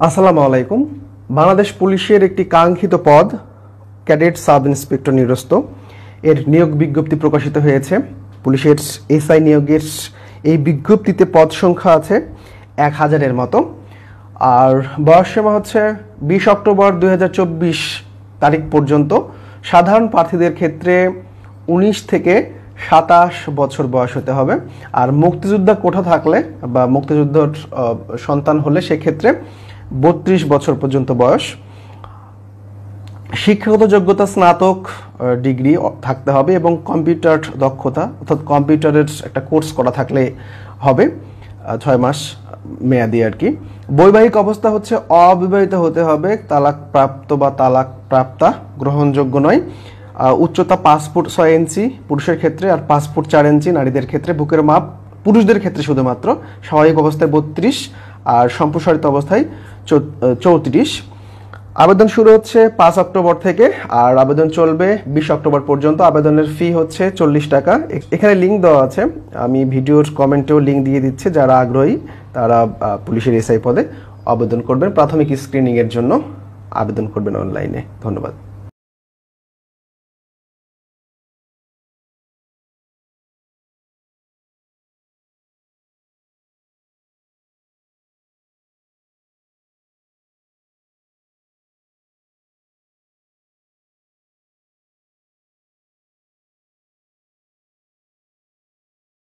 আসসালামু আলাইকুম। বাংলাদেশ পুলিশের একটি কাঙ্ক্ষিত পদ ক্যাডেট সাব ইন্সপেক্টর নিরস্ত এর নিয়োগ বিজ্ঞপ্তি প্রকাশিত হয়েছে। পুলিশের এসআই নিয়োগের এই বিজ্ঞপ্তিতে পদ সংখ্যা আছে 1000-এর মতো, আর বয়সসীমা হচ্ছে 20 অক্টোবর 2024 তারিখ পর্যন্ত। সাধারণ প্রার্থীদের ক্ষেত্রে 19 থেকে 27 বছর বয়স হতে হবে, আর মুক্তিযোদ্ধা কোঠা থাকলে বা মুক্তিযুদ্ধর সন্তান হলে সেক্ষেত্রে 32 বছর পর্যন্ত বয়স। শিক্ষাগত যোগ্যতা স্নাতক ডিগ্রি থাকতে হবে এবং কম্পিউটার দক্ষতা অর্থাৎ কম্পিউটারের একটা কোর্স করা থাকলে হবে, 6 মাস মেয়াদি আর কি। বৈবাহিক অবস্থা হচ্ছে অবিবাহিত হতে হবে, তালাক প্রাপ্ত বা তালাক প্রাপ্তা গ্রহণযোগ্য নয়। উচ্চতা 5 ফুট 6 ইঞ্চি পুরুষের ক্ষেত্রে, আর 5 ফুট 4 ইঞ্চি নারীদের ক্ষেত্রে। বুকের মাপ পুরুষদের ক্ষেত্রে শুধুমাত্র স্বাভাবিক অবস্থায় 32 আর সম্প্রসারিত অবস্থায় 34। আবেদন শুরু হচ্ছে 5 অক্টোবর থেকে আর আবেদন চলবে 20 অক্টোবর পর্যন্ত। আবেদনের ফি হচ্ছে 40 টাকা। এখানে লিঙ্ক দেওয়া আছে, আমি ভিডিওর কমেন্টেও লিঙ্ক দিয়ে দিচ্ছি। যারা আগ্রহী তারা পুলিশের এসআই পদে আবেদন করবেন। প্রাথমিক স্ক্রিনিংয়ের জন্য আবেদন করবেন অনলাইনে। ধন্যবাদ।